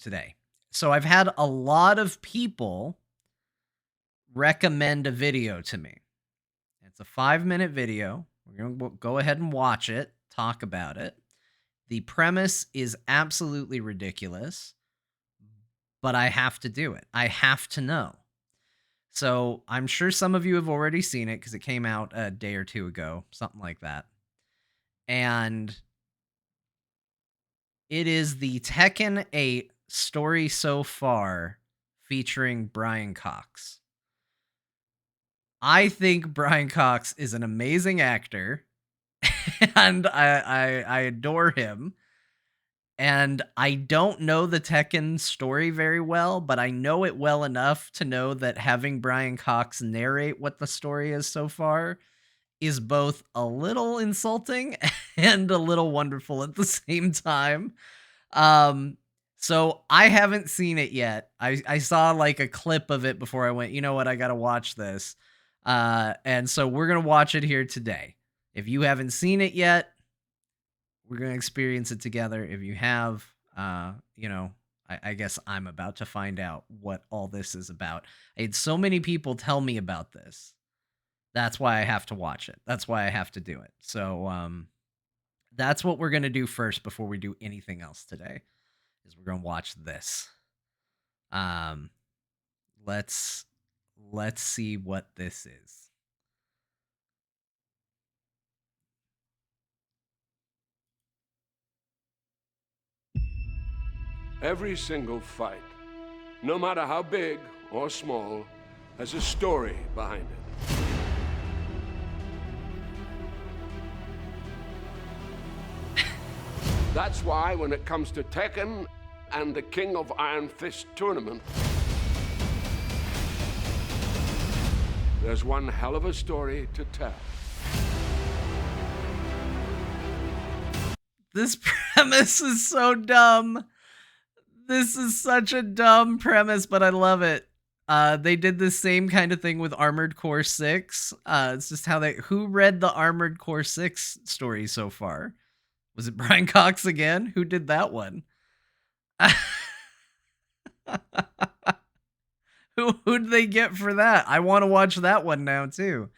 today. So I've had a lot of people recommend a video to me. It's a 5-minute video. We're going to go ahead and watch it, talk about it. The premise is absolutely ridiculous, but I have to do it. I have to know. So I'm sure some of you have already seen it because it came out a day or two ago, something like that. And it is the Tekken 8 story so far featuring Brian Cox. I think Brian Cox is an amazing actor, and I adore him. And I don't know the Tekken story very well, but I know it well enough to know that having Brian Cox narrate what the story is so far is both a little insulting and a little wonderful at the same time. So I haven't seen it yet. I saw like a clip of it before I went, you know what, I gotta watch this. And so we're gonna watch it here today. If you haven't seen it yet, we're going to experience it together. If you have, I guess I'm about to find out what all this is about. I had so many people tell me about this. That's why I have to watch it. That's why I have to do it. So that's what we're going to do first before we do anything else today, is we're going to watch this. Let's see what this is. Every single fight, no matter how big or small, has a story behind it. That's why when it comes to Tekken and the King of Iron Fist tournament, there's one hell of a story to tell. This premise is so dumb. This is such a dumb premise, but I love it. They did the same kind of thing with Armored Core 6. It's just who read the Armored Core 6 story so far? Was it Brian Cox again? Who did that one? Who'd they get for that? I want to watch that one now too.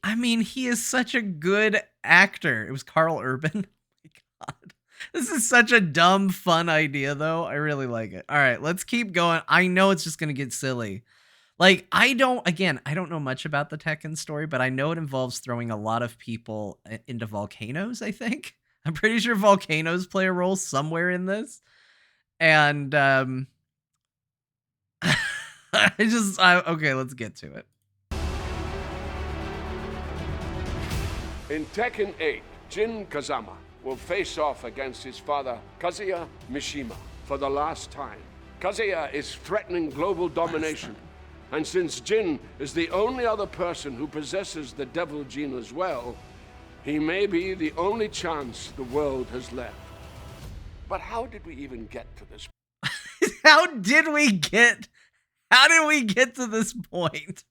He is such a good actor. It was Carl Urban. God. This is such a dumb, fun idea, though. I really like it. All right, let's keep going. I know it's just going to get silly. Like, I don't know much about the Tekken story, but I know it involves throwing a lot of people into volcanoes, I think. I'm pretty sure volcanoes play a role somewhere in this. And, okay, let's get to it. In Tekken 8, Jin Kazama will face off against his father, Kazuya Mishima, for the last time. Kazuya is threatening global domination, and since Jin is the only other person who possesses the devil gene as well, he may be the only chance the world has left. But how did we even get to this? How did we get to this point?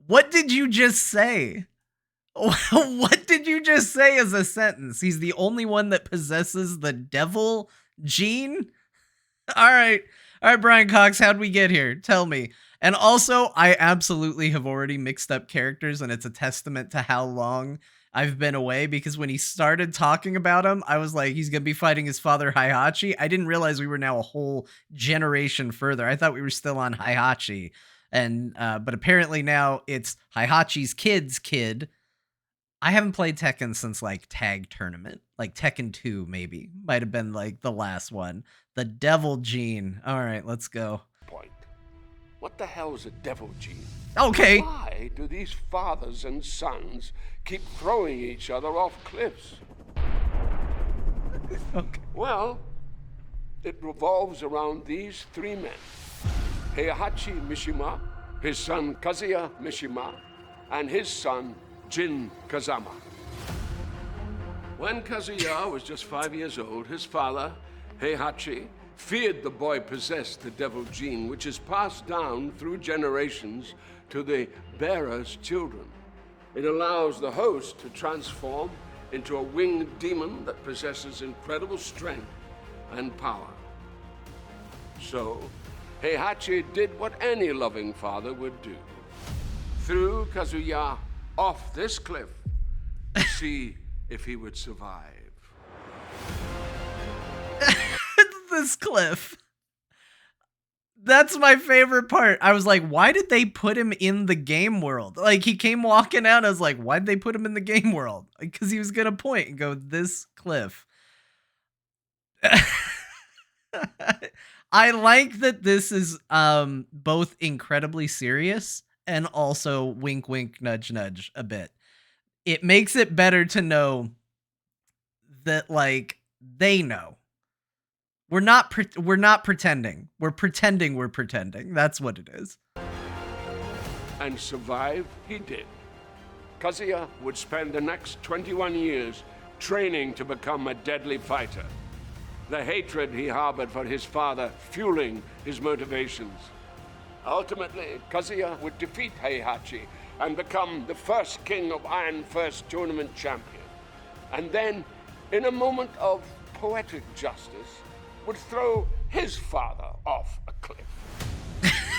What did you just say? What did you just say as a sentence? He's the only one that possesses the devil gene? All right, Brian Cox, how'd we get here? Tell me. And also, I absolutely have already mixed up characters, and it's a testament to how long I've been away, because when he started talking about him, I was like, he's going to be fighting his father, Heihachi. I didn't realize we were now a whole generation further. I thought we were still on Heihachi. And but apparently now it's Heihachi's kid's kid. I haven't played Tekken since like Tag Tournament, like Tekken 2 maybe. Might have been like the last one. The Devil Gene. All right, let's go. Point. What the hell is a devil gene? Okay. Why do these fathers and sons keep throwing each other off cliffs? Okay. Well, it revolves around these three men. Heihachi Mishima, his son Kazuya Mishima, and his son Jin Kazama. When Kazuya was just 5 years old, his father, Heihachi, feared the boy possessed the devil gene, which is passed down through generations to the bearer's children. It allows the host to transform into a winged demon that possesses incredible strength and power. So, Heihachi did what any loving father would do. Threw Kazuya off this cliff to see if he would survive. This cliff. That's my favorite part. I was like, why did they put him in the game world? Like, he came walking out. I was like, why'd they put him in the game world? Because he was going to point and go, this cliff. I like that this is both incredibly serious and also wink, wink, nudge, nudge a bit. It makes it better to know that, like, they know. We're not pretending. We're pretending. That's what it is. And survive he did. Kazuya would spend the next 21 years training to become a deadly fighter. The hatred he harbored for his father fueling his motivations. Ultimately, Kazuya would defeat Heihachi and become the first King of Iron First tournament champion. And then, in a moment of poetic justice, would throw his father off a cliff.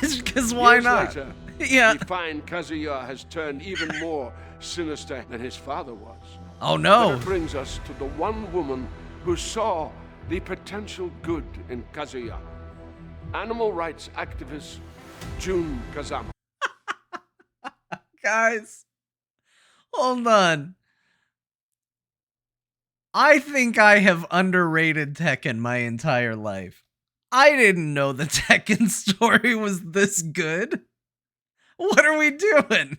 Because why Years not? Later, Yeah. we find Kazuya has turned even more sinister than his father was. Oh no. That brings us to the one woman who saw the potential good in Kazuya. Animal rights activist Jin Kazama. Guys, hold on. I think I have underrated Tekken my entire life. I didn't know the Tekken story was this good. What are we doing?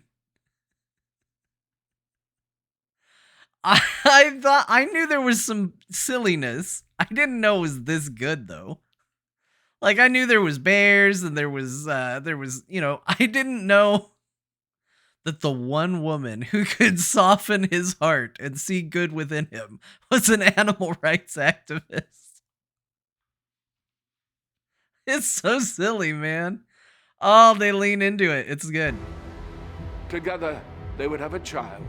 I thought I knew there was some silliness. I didn't know it was this good though. Like, I knew there was bears and there was I didn't know that the one woman who could soften his heart and see good within him was an animal rights activist. It's so silly, man. Oh, they lean into it. It's good. Together, they would have a child.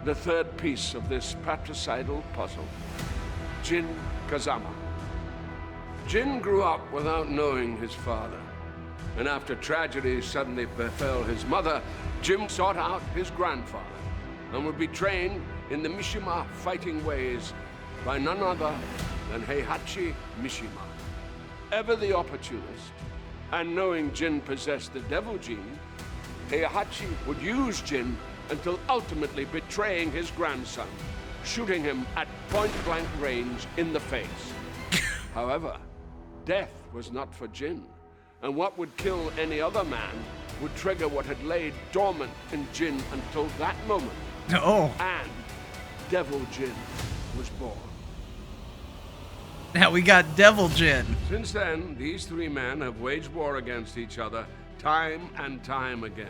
The third piece of this patricidal puzzle. Jin Kazama. Jin grew up without knowing his father. And after tragedy suddenly befell his mother, Jin sought out his grandfather and would be trained in the Mishima fighting ways by none other than Heihachi Mishima. Ever the opportunist, and knowing Jin possessed the devil gene, Heihachi would use Jin until ultimately betraying his grandson, shooting him at point-blank range in the face. However, death was not for Jin, and what would kill any other man would trigger what had laid dormant in Jin until that moment. Oh. And Devil Jin was born. Now we got Devil Jin. Since then, these three men have waged war against each other time and time again.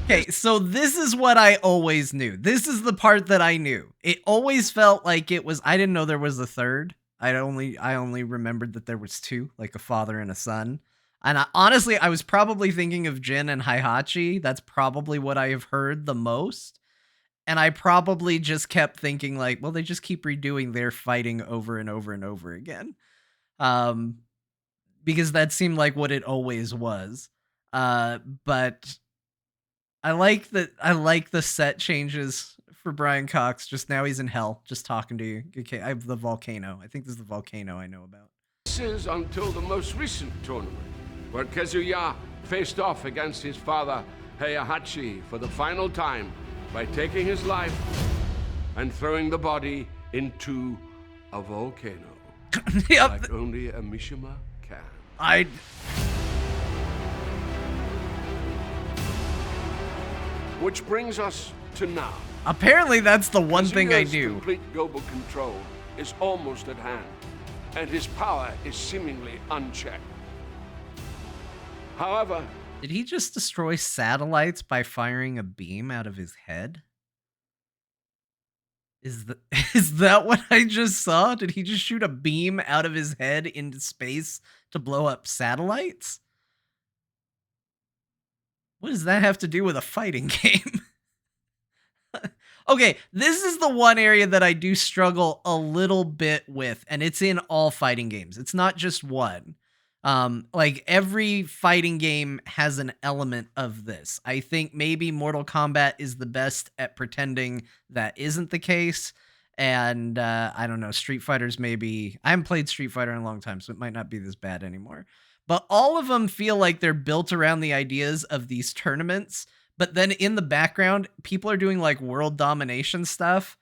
Okay, so this is what I always knew. This is the part that I knew. It always felt like it was, I didn't know there was a third. I only remembered that there was two, like a father and a son. And honestly, I was probably thinking of Jin and Heihachi. That's probably what I have heard the most. And I probably just kept thinking like, well, they just keep redoing their fighting over and over and over again. Because that seemed like what it always was. But I like the set changes for Brian Cox. Just now he's in hell, just talking to you. Okay, I have the volcano. I think this is the volcano I know about. This is until the most recent tournament, where Kazuya faced off against his father, Heihachi, for the final time by taking his life and throwing the body into a volcano. Yep. Like only a Mishima can. Which brings us to now. Apparently that's the one thing I Kazuya's knew. Complete global control is almost at hand, and his power is seemingly unchecked. However, Did he just destroy satellites by firing a beam out of his head? Is that what I just saw? Did he just shoot a beam out of his head into space to blow up satellites? What does that have to do with a fighting game? Okay, this is the one area that I do struggle a little bit with, and it's in all fighting games. It's not just one. Like every fighting game has an element of this. I think maybe Mortal Kombat is the best at pretending that isn't the case. And I don't know, Street Fighters maybe. I haven't played Street Fighter in a long time, so it might not be this bad anymore. But all of them feel like they're built around the ideas of these tournaments, but then in the background, people are doing like world domination stuff.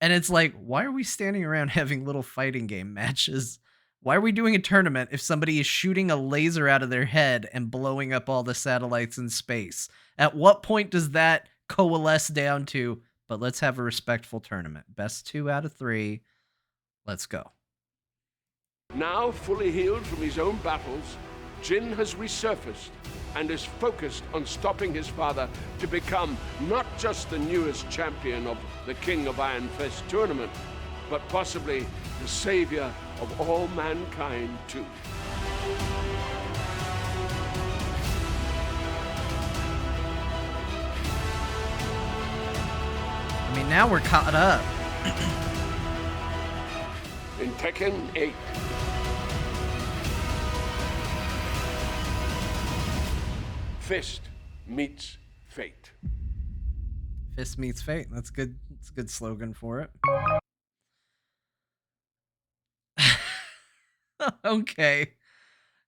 And it's like, why are we standing around having little fighting game matches? Why are we doing a tournament if somebody is shooting a laser out of their head and blowing up all the satellites in space? At what point does that coalesce down to, but let's have a respectful tournament? Best 2 out of 3. Let's go. Now fully healed from his own battles, Jin has resurfaced and is focused on stopping his father to become not just the newest champion of the King of Iron Fist tournament, but possibly the savior of all mankind too. I mean, now we're caught up. In Tekken 8, Fist meets fate. Fist meets fate. That's good. That's a good slogan for it. Okay.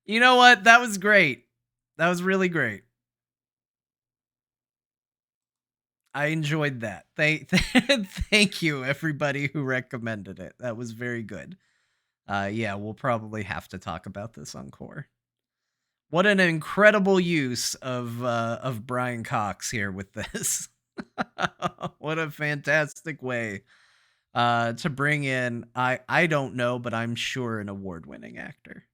You know what? That was great. That was really great. I enjoyed that. Thank you, everybody who recommended it. That was very good. Yeah, we'll probably have to talk about this on Core. What an incredible use of Brian Cox here with this. What a fantastic way to bring in, I don't know, but I'm sure an award-winning actor.